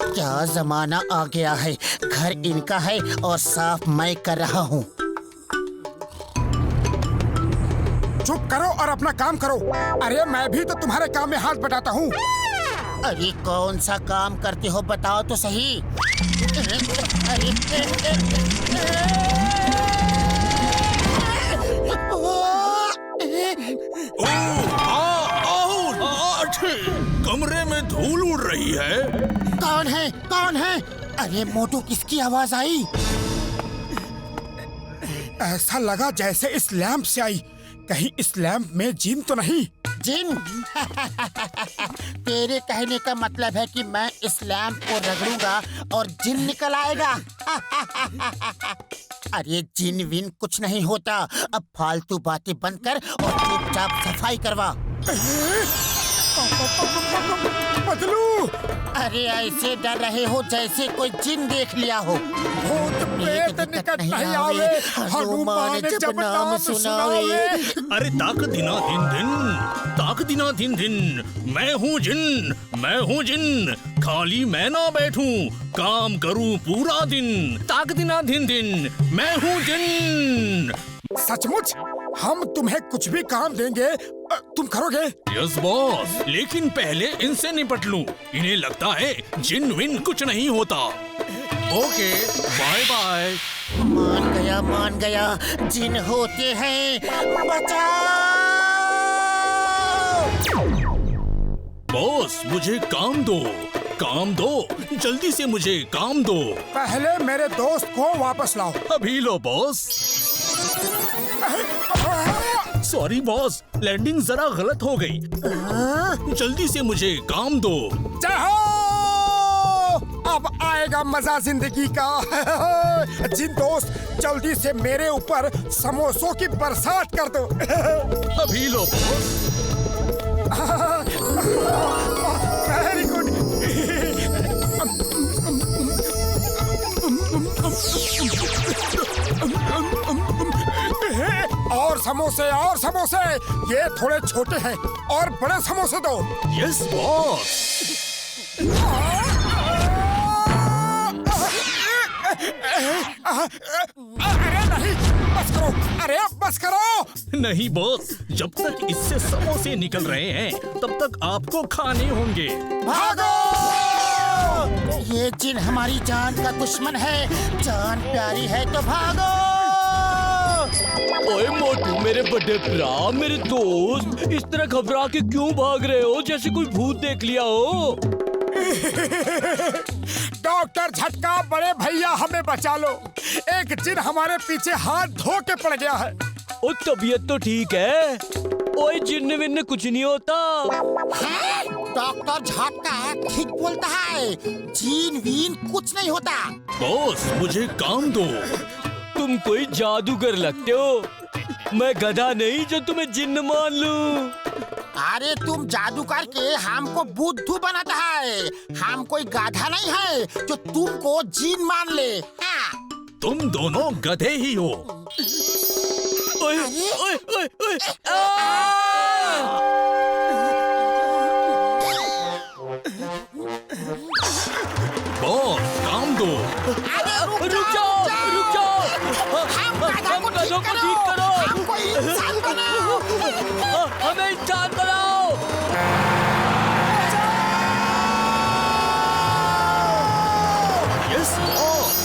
क्या जमाना आ गया है, घर इनका है और साफ मैं कर रहा हूँ। चुप करो और अपना काम करो। अरे मैं भी तो तुम्हारे काम में हाथ बटाता हूँ। अरे कौन सा काम करते हो बताओ तो सही। कमरे में धूल उड़ रही है। कौन है, कौन है? अरे मोटू, किसकी आवाज आई? ऐसा लगा जैसे इस लैंप से आई। कहीं इस लैंप में जिन तो नहीं? जिन? तेरे कहने का मतलब है कि मैं इस लैंप को रगड़ूंगा और जिन निकल आएगा? अरे जिन विन कुछ नहीं होता। अब फालतू बातें बंद कर और चुपचाप सफाई करवा। बदलू, अरे ऐसे डर रहे हो जैसे कोई जिन देख लिया हो। भूत प्रेत निकट नहीं आवे, हनुमान जब नाम सुनावे। अरे ताक दिना दिन दिन, ताक दिना दिन दिन, मैं हूँ जिन, मैं हूँ जिन। खाली मैं ना बैठूं, काम करूं पूरा दिन। ताक दिना दिन दिन, मैं हूँ जिन। सचमुच? हम तुम्हें कुछ भी काम देंगे, तुम करोगे? यस बॉस, लेकिन पहले इनसे निपट लूं। इन्हें लगता है जिन विन कुछ नहीं होता। Okay, bye bye. मान गया, जिन होते हैं। बचाओ! बॉस, मुझे काम दो, काम दो, जल्दी से मुझे काम दो। पहले मेरे दोस्त को वापस लाओ। अभी लो बॉस। सॉरी बॉस, लैंडिंग जरा गलत हो गई। जल्दी से मुझे काम दो। जाओ, अब आएगा मजा जिंदगी का। जिन दोस्त, जल्दी से मेरे ऊपर समोसों की बरसात कर दो। अभी लो बॉस। Very good. और समोसे, और समोसे। ये थोड़े छोटे हैं, और बड़े समोसे दो। Yes boss. अरे नहीं, बस करो। अरे बस करो। नहीं बॉस, जब तक इससे समोसे निकल रहे हैं तब तक आपको खाने होंगे। भागो! ये जिन हमारी जान का दुश्मन है। जान प्यारी है तो भागो। ओए मोटू, मेरे बड़े भरा, मेरे दोस्त, इस तरह घबरा के क्यों भाग रहे हो जैसे कोई भूत देख लिया हो? डॉक्टर झटका, बड़े भैया हमें बचा लो। एक जिन हमारे पीछे हाथ धो के पड़ गया है। ओ तबीयत तो ठीक है। ओए जिन्न विन्न कुछ नहीं होता। डॉक्टर झटका ठीक बोलता है। जीन वीन कुछ नहीं होता। बॉस, मुझे काम दो। तुम कोई जादूगर लगते हो। मैं गधा नहीं जो तुम्हें जिन्न मान लूं। अरे तुम जादू करके हमको बुद्धू बनाता है। हम कोई गाधा नहीं है जो तुमको जीन मान ले। हाँ। तुम दोनों गधे ही हो। ओए ओए ओए ओए, बॉस, काम दो। अरे रुक जाओ, रुक जाओ। हम गाधा को गधों को ठीक ठीक करो। हमको इंसान बनाओ। हमें इंसान बनाओ। Yes boss.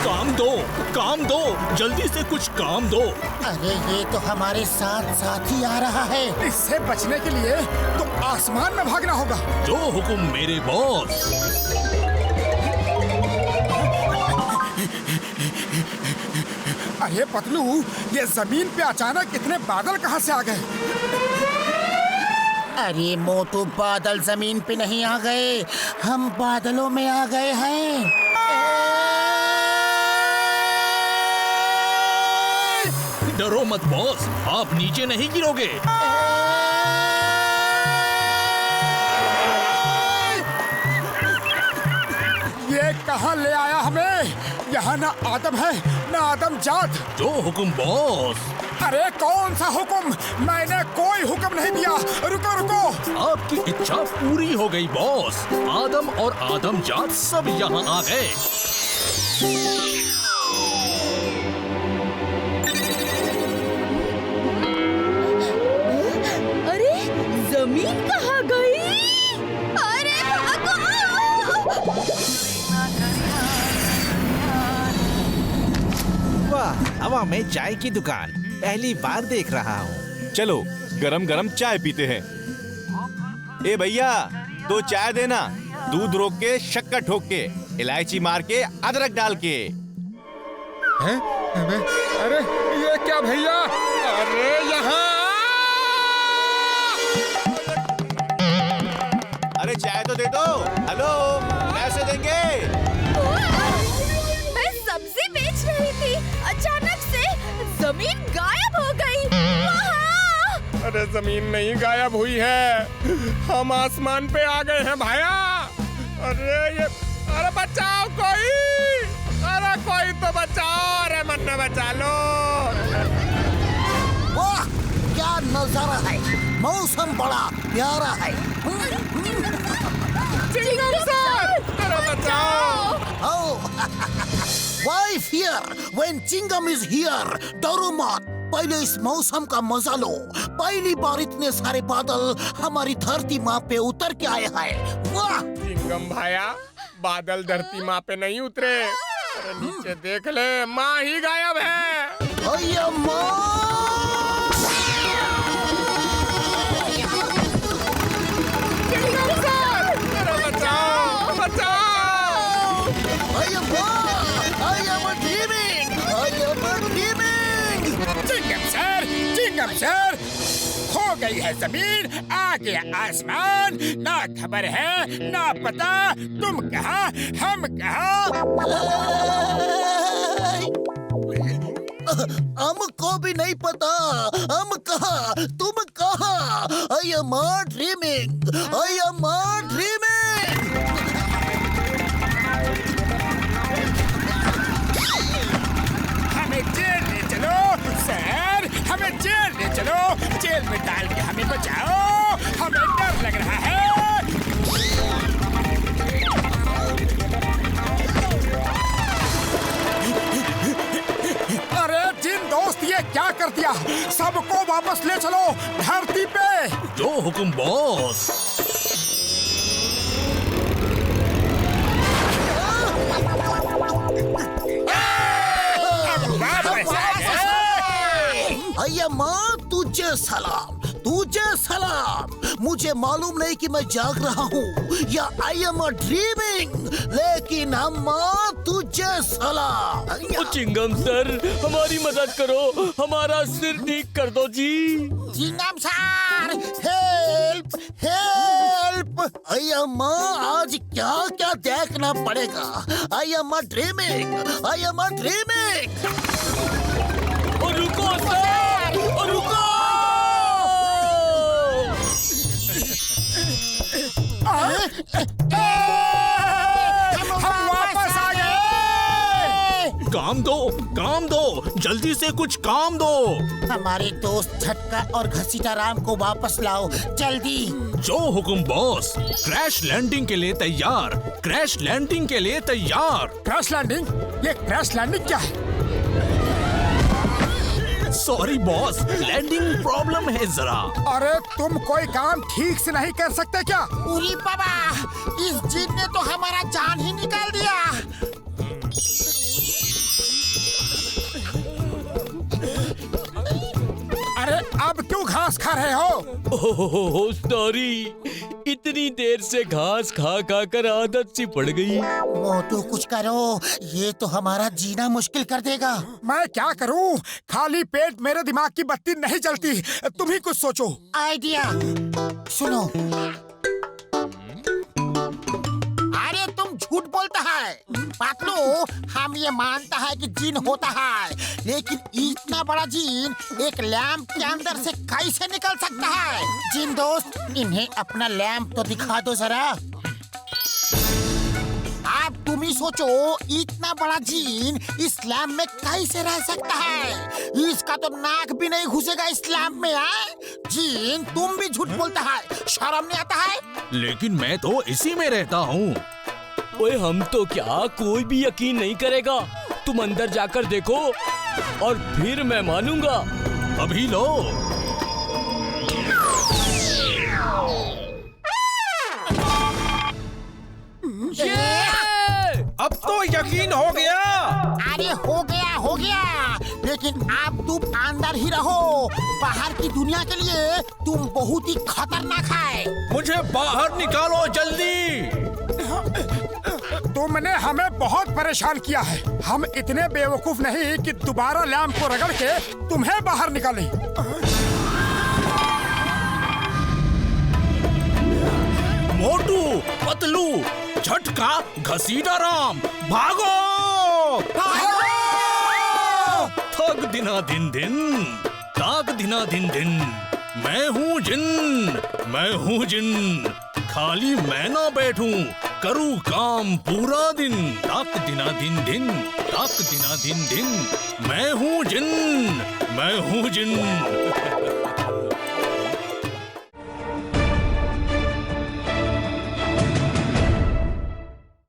काम दो, काम दो, जल्दी से कुछ काम दो। अरे ये तो हमारे साथ साथ ही आ रहा है। इससे बचने के लिए तो आसमान में भागना होगा। जो हुकुम मेरे बॉस। अरे पतलू, ये जमीन पे अचानक इतने बादल कहाँ से आ गए? अरे मोटू, बादल जमीन पे नहीं आ गए, हम बादलों में आ गए हैं। डरो मत बॉस, आप नीचे नहीं गिरोगे। ये कहाँ ले आया हमें? यहाँ ना आदम है ना आदम जात। जो हुक्म बॉस। अरे कौन सा हुक्म? मैंने कोई हुक्म नहीं दिया। रुको रुको। आपकी इच्छा पूरी हो गई बॉस। आदम और आदम जात सब यहाँ आ गए। अरे जमीन कहाँ गई? अरे वाह, हवा में चाय की दुकान पहली बार देख रहा हूँ। चलो गरम गरम चाय पीते हैं। ए भैया, 2 चाय देना। दूध रोक के, शक्कर ठोक के, इलायची मार के, अदरक डाल के। हैं? अरे ये क्या भैया? अरे यहाँ! अरे चाय तो दे दो। हेलो, कैसे देंगे? मैं सब्जी बेच रही थी, अचानक से जमीन गायब हो गई। वहाँ! अरे जमीन नहीं गायब हुई है, हम आसमान पे आ गए हैं भाया। अरे बचाओ कोई! अरे कोई तो बचाओ! अरे मन्ना बचा लो! वाह, क्या नजारा है। मौसम बड़ा प्यारा है। चिंगम सर! अरे बचाओ! Why fear when Chingam is here. डरो मत, पहले इस मौसम का मजा लो। पहली बार इतने सारे बादल हमारी धरती माँ पे उतर के आए हैं। वाह! चिंगम भाया, बादल धरती माँ पे नहीं उतरे। अरे नीचे देख ले, माँ ही गायब है। अय्या माँ! चिंगम सर! अरे बचाओ! बचाओ! अय्या माँ! I am a dreaming! I am a dreaming! Chingam sir! खो गई है जमीन, आ गया आसमान, ना खबर है ना पता। तुम कहाँ, हम कहाँ? हमको भी नहीं पता हम कहाँ, तुम कहाँ। I am a dreaming! I am a dreaming! हमें जेल ले चलो सर, हमें जेल ले चलो। जेल में डाल के हमें बचाओ, हमें डर लग रहा है। अरे जिन दोस्त, ये क्या कर दिया? सबको वापस ले चलो धरती पे। जो हुक्म बॉस। अय्या माँ, तुझे सलाम, तुझे सलाम। मुझे मालूम नहीं कि मैं जाग रहा हूँ या आई एम अ ड्रीमिंग, लेकिन अम्मा तुझे सलाम। ओ चिंगम सर, हमारी मदद करो, हमारा सिर ठीक कर दो जी। चिंगम सर, हेल्प हेल्प! अय्या माँ, आज क्या क्या देखना पड़ेगा। I am a dreaming, I am a dreaming. और रुको सर, और रुको! हम वापस आ गए। काम दो, जल्दी से कुछ काम दो। हमारे दोस्त झटका और घसीटा राम को वापस लाओ, जल्दी। जो हुक्म बॉस। क्रैश लैंडिंग के लिए तैयार, क्रैश लैंडिंग के लिए तैयार। Crash landing? ये क्रैश लैंडिंग क्या है? सॉरी बॉस, लैंडिंग प्रॉब्लम है जरा। अरे तुम कोई काम ठीक से नहीं कर सकते क्या? उरी बाबा, इस जिन ने तो हमारा जान ही निकाल दिया। अरे अब क्यों घास खा रहे हो? ओह सॉरी, इतनी देर से घास खा खा कर आदत सी पड़ गई। मोटू कुछ करो, ये तो हमारा जीना मुश्किल कर देगा। मैं क्या करूं? खाली पेट मेरे दिमाग की बत्ती नहीं जलती। तुम ही कुछ सोचो। आइडिया सुनो। अरे तुम झूठ बोलता है पातलू, हम ये मानता है कि जिन होता है, लेकिन इतना बड़ा जिन एक लैंप के अंदर से कैसे निकल सकता है? जिन दोस्त, इन्हें अपना लैंप तो दिखा दो जरा। आप तुम ही अभी सोचो, इतना बड़ा जीन इस लैम्प में कैसे रह सकता है? इसका तो नाक भी नहीं घुसेगा इस लैम्प में। जीन, तुम भी झूठ बोलता है, शर्म नहीं आता है? लेकिन मैं तो इसी में रहता हूँ। ओए हम तो क्या, कोई भी यकीन नहीं करेगा। तुम अंदर जाकर देखो और फिर मैं मानूंगा। अभी लो। अब तो यकीन हो गया। अरे हो गया, लेकिन अब तुम अंदर ही रहो। बाहर की दुनिया के लिए तुम बहुत ही खतरनाक है। मुझे बाहर निकालो जल्दी। तुमने हमें बहुत परेशान किया है। हम इतने बेवकूफ नहीं कि दोबारा लैम्प को रगड़ के तुम्हें बाहर निकालें। मोटू, पतलू, झटका, घसीटा राम, भागो! थक दिना दिन दिन, ताक दिना दिन दिन। मैं हूँ जिन, खाली मैं ना बैठूं, करूँ काम पूरा दिन। ताक दिना दिन दिन, ताक दिना दिन दिन। मैं हूँ जिन।